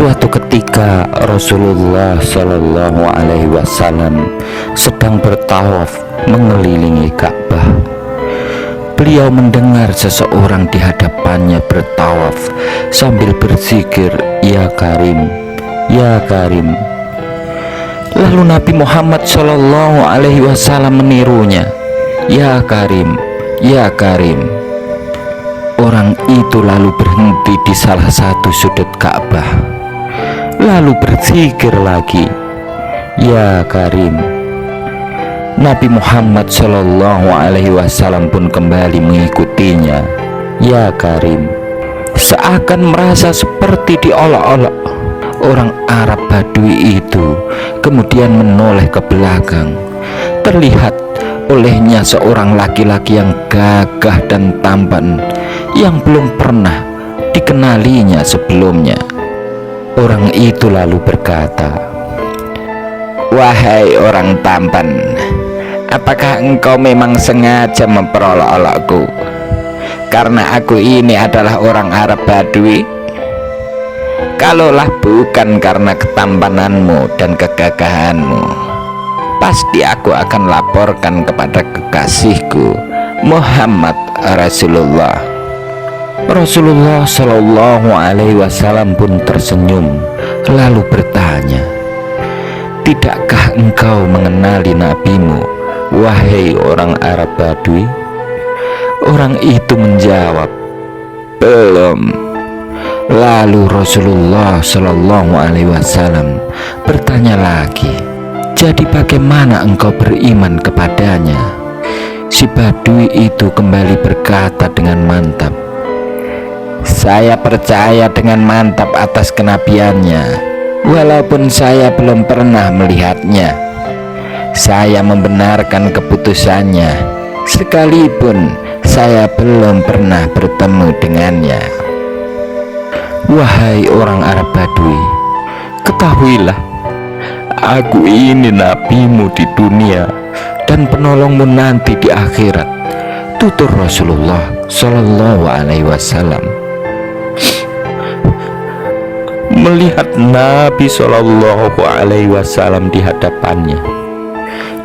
Suatu ketika Rasulullah Shallallahu Alaihi Wasallam sedang bertawaf mengelilingi Ka'bah. Beliau mendengar seseorang di hadapannya bertawaf sambil berzikir, "Ya Karim, Ya Karim." Lalu Nabi Muhammad Shallallahu Alaihi Wasallam menirunya, "Ya Karim, Ya Karim." Orang itu lalu berhenti di salah satu sudut Ka'bah, lalu berzikir lagi, "Ya Karim." Nabi Muhammad Shallallahu Alaihi Wasallam pun kembali mengikutinya, "Ya Karim." Seakan merasa seperti diolok-olok, orang Arab Badui itu kemudian menoleh ke belakang. Terlihat olehnya seorang laki-laki yang gagah dan tampan yang belum pernah dikenalinya sebelumnya. Orang itu lalu berkata, "Wahai orang tampan, apakah engkau memang sengaja memperolok-olokku karena aku ini adalah orang Arab Badui? Kalaulah bukan karena ketampananmu dan kegagahanmu, pasti aku akan laporkan kepada kekasihku Muhammad Rasulullah." Rasulullah Shallallahu Alaihi Wasallam pun tersenyum lalu bertanya, "Tidakkah engkau mengenali nabimu, wahai orang Arab Badui?" Orang itu menjawab, "Belum." Lalu Rasulullah Shallallahu Alaihi Wasallam bertanya lagi, "Jadi bagaimana engkau beriman kepadanya?" Si Badui itu kembali berkata dengan mantap, "Saya percaya dengan mantap atas kenabiannya, walaupun saya belum pernah melihatnya. Saya membenarkan keputusannya, sekalipun saya belum pernah bertemu dengannya." Wahai orang Arab Badui, ketahuilah, aku ini nabimu di dunia dan penolongmu nanti di akhirat, tutur Rasulullah Shallallahu Alaihi Wasallam. Melihat Nabi Shallallahu Alaihi Wasallam di hadapannya,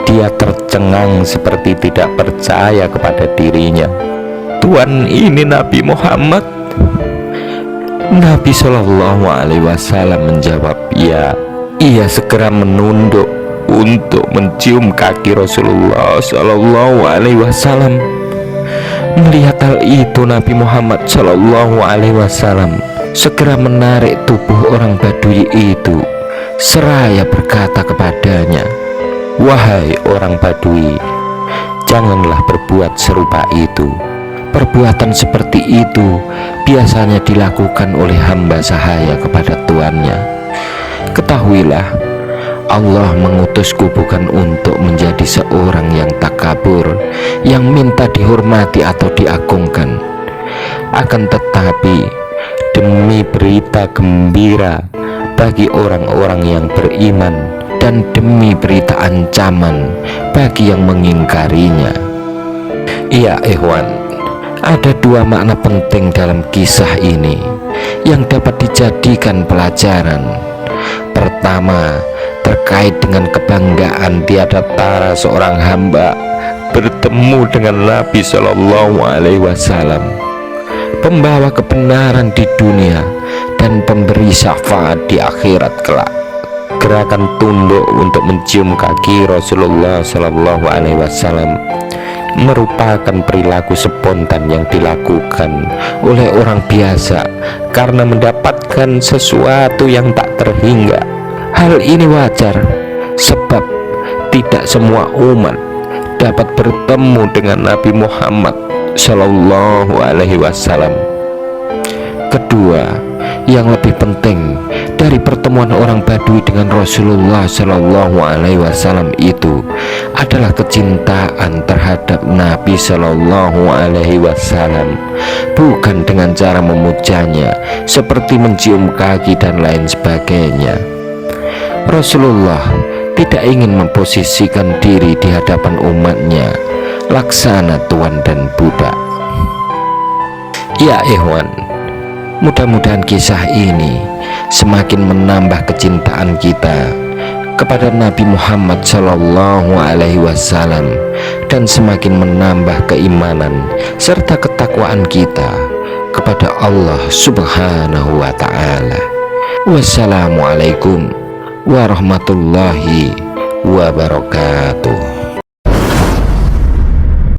dia tercengang seperti tidak percaya kepada dirinya. "Tuhan, ini Nabi Muhammad?" Nabi Shallallahu Alaihi Wasallam menjawab, "Ya." Ia segera menunduk untuk mencium kaki Rasulullah Shallallahu Alaihi Wasallam. Melihat hal itu, Nabi Muhammad Shallallahu Alaihi Wasallam segera menarik tubuh orang Badui itu seraya berkata kepadanya, "Wahai orang Badui, janganlah berbuat serupa itu. Perbuatan seperti itu biasanya dilakukan oleh hamba sahaya kepada tuannya. Ketahuilah, Allah mengutusku bukan untuk menjadi seorang yang takabur, yang minta dihormati atau diagungkan. Akan tetapi, demi berita gembira bagi orang-orang yang beriman dan demi berita ancaman bagi yang mengingkarinya." Ya ikhwan, ada dua makna penting dalam kisah ini yang dapat dijadikan pelajaran. Pertama, terkait dengan kebanggaan tiada tara seorang hamba bertemu dengan Nabi Shallallahu Alaihi Wasallam, pembawa kebenaran di dunia dan pemberi syafaat di akhirat kelak. Gerakan tunduk untuk mencium kaki Rasulullah Shallallahu Alaihi Wasallam merupakan perilaku spontan yang dilakukan oleh orang biasa karena mendapatkan sesuatu yang tak terhingga. Hal ini wajar sebab tidak semua umat dapat bertemu dengan Nabi Muhammad Shallallahu Alaihi Wasallam. Kedua, yang lebih penting dari pertemuan orang Badui dengan Rasulullah Shallallahu Alaihi Wasallam itu adalah kecintaan terhadap Nabi Shallallahu Alaihi Wasallam, bukan dengan cara memujanya seperti mencium kaki dan lain sebagainya. Rasulullah tidak ingin memposisikan diri di hadapan umatnya laksana tuan dan budak. Ya ikhwan, mudah-mudahan kisah ini semakin menambah kecintaan kita kepada Nabi Muhammad Shallallahu Alaihi Wasallam, dan semakin menambah keimanan serta ketakwaan kita kepada Allah Subhanahu wa Ta'ala. Wassalamualaikum warahmatullahi wabarakatuh.